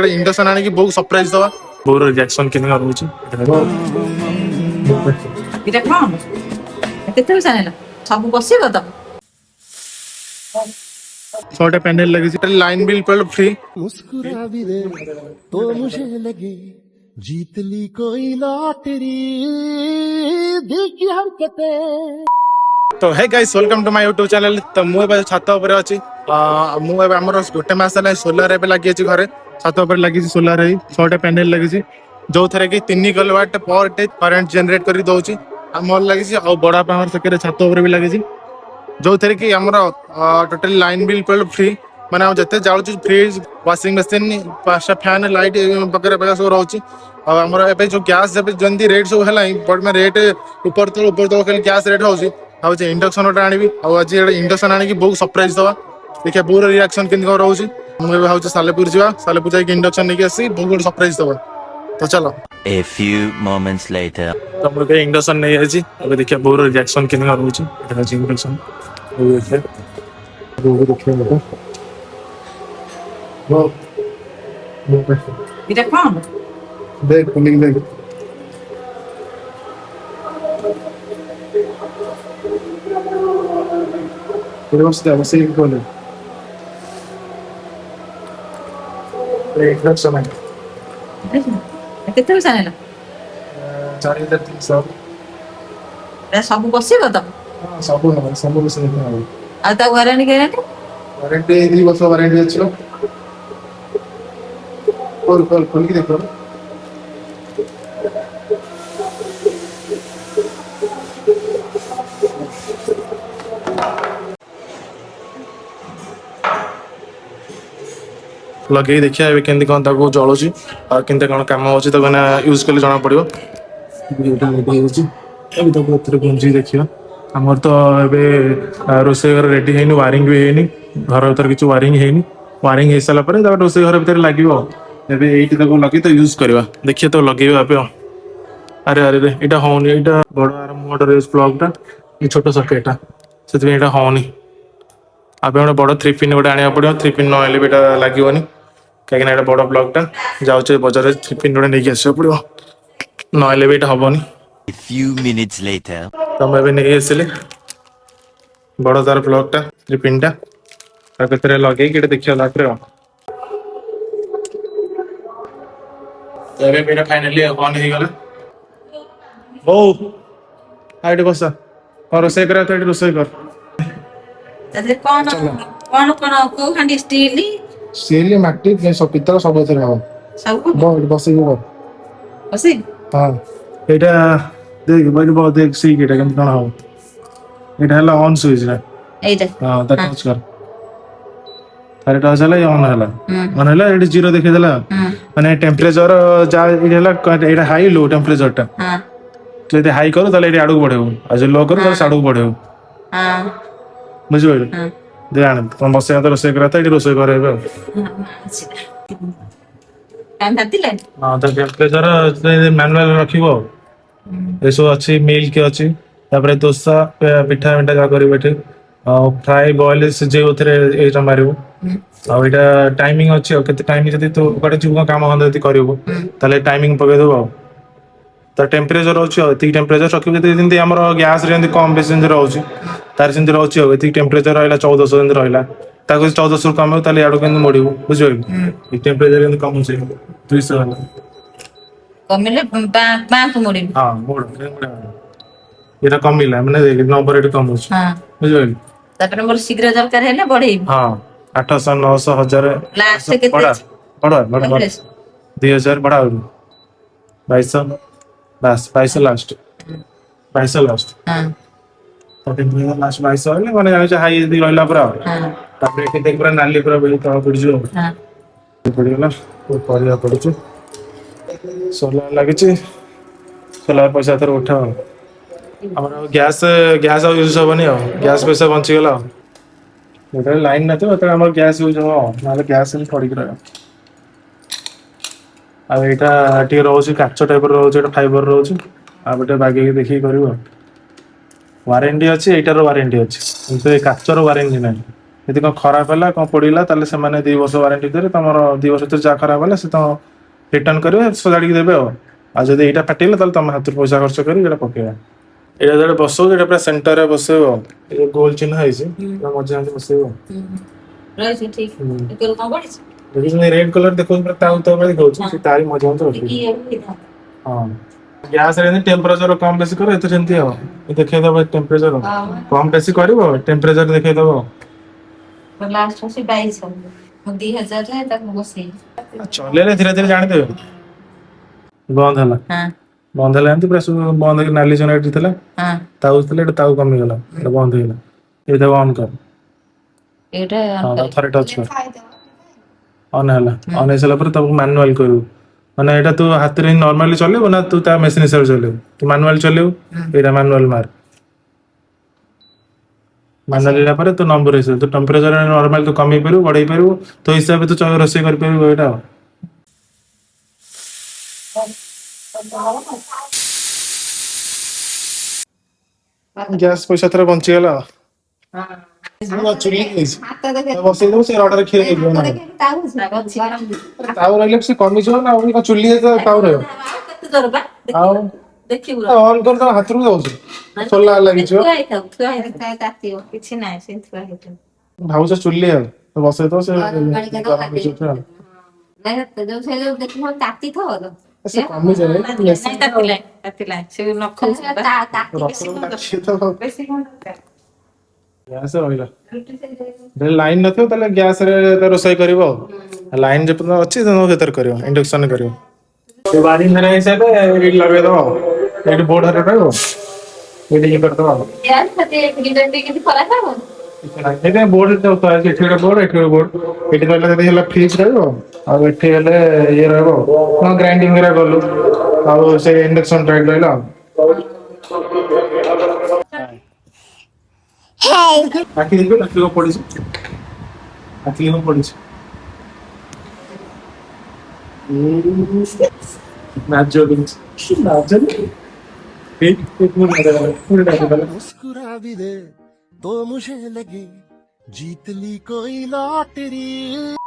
Induction आने की बहुत सरप्राइज दवा बोर रिएक्शन केने करूची এটা কম କେତେ ପଇସା ନେଲା ସବୁ ବସିବ ତ छोटे पैनल लगी थी लाइन बिल पर फ्री मुस्कुरा भी दे तो मुझे लगे जीत ली कोई लॉटरी दिल की हरकतें। तो hey guys welcome to my YouTube channel. तो मुझे छात उपर अच्छी मुझे आमर गोटे मस है सोलार एवं लगी घर छात उपर लगी सोलार छोटे पैनल लगी जो थे कि 3 kilowatt per day current generate कर दौर मोर लगी और बड़ा से छात उपर भी लगी जो थे कि आमर टोटल लाइन बिल पर फ्री मैंने जिते जाऊँ फ्रिज वाशिंग मशीन 5टा फैन लाइट वगैरह सब रोचे आमर ए जो गैस जमी रेट सब है रेट ऊपर तल खाली गैस रेट हो इंडक्शन आनी आज इंडक्शन आनी बहुत सरप्राइज दवा देखिए बोर रिएक्शन केमती कौन रोचे मुझे भाव सालेपुर जा सालेपुर जाकि इंडक्शन नहीं आसी बहुत सरप्राइज दवा। तो चलो A few moments later. तो मुझे इंडक्शन नहीं आई अब देखिए बोर रिएक्शन केमती कौन रोचे इंडक्शन এটা কম देख कूलिंग देख बस खोले इंडक्शन है କେତେ ପଇସା ନେଲା 4300 এটা ସବୁ ବସିବ ତ सब विषय ଆଉ ତା ୱାରେଣ୍ଟି ଗ୍ୟାରେଣ୍ଟି वारंटी 3 वर्ष वारंटी अच्छी खोल के देखो लगे देखिए ए केमती कौन जलुची और केमती कौन कम हो यूज कले जना पड़ो गुंजी देखिए आमर तो ए रोसे घर रेडी है वारिंग भी है घर भर किसी वारिंग है वारिंग हो सारा रोसे घर भर लगे ये लगे तो यूज करवा देखिए तो लगे अरे अरे यहाँ होनी यहाँ बड़ आर मुहर प्लगटा ये छोट सकेटा से होनी आप गोटे बड़ 3 पिन गोटे आने पड़ो 3 पिन ना लगे कहीं बड़ प्लगटा जाऊे बजार 3 पिन गोटे नहीं आसा पड़ो ना यहाँ हेनी। A few minutes later. तो मुझे नहीं आसली बड़ तार प्लगटा 3 पिनटा लगे देखिए लाइफ फाइनाली ऑन हो गला बो आइट बस और रोसे कर रोसे कर ତାଦେହରେ କଣ କଣ କଣ କୋଉ ହାଣ୍ଡି ଷ୍ଟିଲ सील माटी सब पितल सब हम ସବୁ बस ବସି हाँ यहाँ देख बैठ देख सीख ये कम कौन हम यहाँ ऑन स्विच ना এইটা हाँ टच कर तारे टच है ऑन है ऑन है ये 0 देखिदेला माने टेम्परेचर जा ये हाई लो टेम्परेचर टा हां तो ये हाई करो ताले ये आडू बढ़ेबो आ जो लो करो ताले साडू बढ़ेबो हां बुझिबो दे आन तुम बसे तो रोसे करता ये रोसे करेबे टाइम दातिले हां तो टेम्परेचर मैनुअल रखिबो ये सब अच्छी मिल्क अच्छी तापर दोसा पिठा मिठा जा करी बैठे फ्राई बॉयल सिजे उथरे एटा मारिबो आ एटा टाइमिंग अच्छी और केते टाइमिंग जदी तो गोटे चुका काम हंद जदी करिवो ताले टाइमिंग पके देबो तो टेम्परेचर अच्छी एति टेम्परेचर रखिबो जदी जंती हमर गैस रे जंती कम बेसी जंती रहउची तार जंती रहउची एति टेम्परेचर रहला 1400 जंती रहला ताको 1400 कम हो ताले आडो केन मोडिबो बुझियो ए टेम्परेचर जंती कम होची 200 वाला କମିଲେ ବାଙ୍କୁ ମୋଡି हां मोड एटा कमिला माने देख नंबर एटा कम होची ହଁ बुझियो ତାପରେ ମୋର ଶୀଘ୍ର ଦରକାର ହେଲେ ବଢେଇବି हाँ 800 900 1000 ଲାଷ୍ଟ କେତେ बड़ा बड़ा 2000 बड़ा 2200 बस 2200 लास्ट 2200 लास्ट ହଁ तो 2000 लास्ट 2200 है माने जाने हाई यदि रहला पूरा ହଁ तापर एठी देख पूरा नाली पूरा बेली तळ पड़ जो ହଁ पड़िगला तो परिया पड़छ सोलार लागिछ सोलार पैसा तर उठा हमर गैस गैस यूज होबनी गैस पैसा बंची गला मोटर लाइन न तो हमर गैस यूज हो नाले गैस ही पड़ी रहा आ एटा टी रोज काच टाइप रोज एटा फाइबर रोज आ बटे बागे देखि करबो वारंटी अछि एटार वारंटी अछि किंतु ए काचर वारंटी नै ଯଦି କ'ଣ ଖରାପ ହେଲା କ'ଣ ପୋଡ଼ିଲା ତାହେଲେ ସେମାନେ 2 ବର୍ଷ ୱାରେଣ୍ଟି ଭିତରେ ତମର 2 ବର୍ଷ ଭିତରେ ଯାହା ଖରାପ ହେଲା ସେ ତମ ରିଟର୍ନ କରିବେ ସଜାଡ଼ିକି ଦେବେ ଆଉ ଯଦି ଏଇଟା ଫାଟିଲା ତାହେଲେ ତମ ହାତରୁ ପଇସା ଖର୍ଚ୍ଚ କରି ଏଇଟା ପକେଇବା। ଏଇଟା ଯେତେବେଳେ ବସଉଛ ଏଇଟା ପୁରା ସେଣ୍ଟରରେ ବସେଇବ ଏ ଗୋଲ ଚିହ୍ନ ହେଇଛି ପୁରା ମଝି ମଝି ବସେଇବ। ରହିଛି ଠିକ ଏକରୁ କ'ଣ ପଡିଛି ଦେଖିଛନ୍ତି ରେଡ୍ କଲର ଦେଖଉଛି ପୁରା ତା ଉପରେ ଦେଖଉଛି ସେ ତାରି ମଝି ମଝି ରଖିଛି। ହଁ ଗ୍ୟାସରେ ଯେମିତି ଟେମ୍ପରେଚର କମ ବେଶୀ କର ଏଥିରେ ସେମିତି ହବ ଦେଖେଇଦବ ଟେମ୍ପରେଚର କମ ବେଶୀ କରିବ ଟେମ୍ପରେଚର ଦେଖେଇଦବ। ଲାଷ୍ଟ ଅଛି 2200 ମୁଁ 2000 ରେ ତାକୁ ବସେଇ ଚଲେଇଲେ ଧୀରେ ଧୀରେ ଜାଣିଦେବେ। ବନ୍ଦ ହେଲା ବନ୍ଦ ହେଲା ଏମିତି ପୁରା ସବୁ ବନ୍ଦ ହେଇକି ନାଲି ଚଣା ଏଠି ଥିଲା ତାଉ ଥିଲା ଏଟା ତାଉ କମିଗଲା ଏଟା ବନ୍ଦ ହେଇଗଲା। ଏଇଟା ଅନ୍ କର ଏଇଟା ଥରେ ଟଚ୍ କର ଅନ୍ ହେଲା ଅନ୍ ହେଇସାରିଲା ପରେ ତାକୁ ମାନୁଆଲ କରିବୁ ମାନେ ଏଇଟା ତୁ ହାତରେ ନର୍ମାଲି ଚଲେଇବୁ ନା ତୁ ତା ମେସିନ ହିସାବରେ ଚଲେଇବୁ ତୁ ମାନୁଆଲି ଚଲେଇବୁ ଏଇଟା ମାନୁଆଲ ମାର ମାନୁଆଲ ହେଲା ପରେ ତୁ ନମ୍ବର ହିସାବରେ ତୁ ଟେମ୍ପରେଚର ନର୍ମାଲି ତୁ କମେଇ ପାରିବୁ ବଢେଇ ପାରିବୁ ତୋ ହିସାବରେ ତୁ ରୋଷେଇ କରିପାରିବୁ ଏଇଟା ଆଉ। ଗ୍ୟାସ ପଇସା ଥରେ ବଞ୍ଚିଗଲା ଚୁଲି ବସେଇ ଦବୁ ସେ ରଡରେ କ୍ଷୀର ହେଇଯିବ ନା ତାଉ ରହିଲେ ସେ କମିଯିବ ନା ଆଉ ଚୁଲି ତାଉ ରହିବ ଆଉ ଅନ୍ କରି ତମ ହାତରୁ ଦଉଛି ସୋଲାର ଲାଗିଯିବ କିଛି ନାହିଁ ସେ ଥୁଆ ହେଇଥିବ ଭାବୁଛ ଚୁଲି ଆଉ ବସେଇ ଦବ ସେ ଦେଖିବ ତାତି ଥବ ତ ସେ କମିଯାଏ ସେ ନଖ ବେଶୀ କଣ ଗ୍ୟାସ ରହିଲା ଲାଇନ ନଥିବ ତାହେଲେ ଗ୍ୟାସ ରେ ରୋଷେଇ କରିବ ଆଉ ଲାଇନ ଯେପର୍ଯ୍ୟନ୍ତ ଅଛି ସେଥିରେ କରିବ ଇଣ୍ଡକ୍ସନ କରିବ ବାରିଂ ଧରା ହିସାବରେ ଏଇଠି ଲଗେଇଦବ ଏଇଠି ବୋର୍ଡ ଧରେ ରହିବ ଏଇଠି ଇଏ କରିଦବ ଏଇଟା ବୋର୍ଡ ଏଠି ଗୋଟେ ବୋର୍ଡ ଏଠି ଗୋଟେ ବୋର୍ଡ ଏଠି ରହିଲେ ଯଦି ହେଲା ଫ୍ରିଜ ରହିବ ଆଉ ଏଠି ହେଲେ ଇଏ ରହିବ କଣ ଗ୍ରାଇଣ୍ଡିଙ୍ଗ କରିବା ଗଲୁ ଆଉ ସେ ଇଣ୍ଡକ୍ସନ ଟାଇପ ରହିଲା ଆଖି ଦେଖିବ ଆଖି କଣ ପଡିଛି ଆଖି କଣ ପଡିଛି ନାଚ मुस्कुरा भी दे तो मुझे लगे जीत ली कोई लॉटरी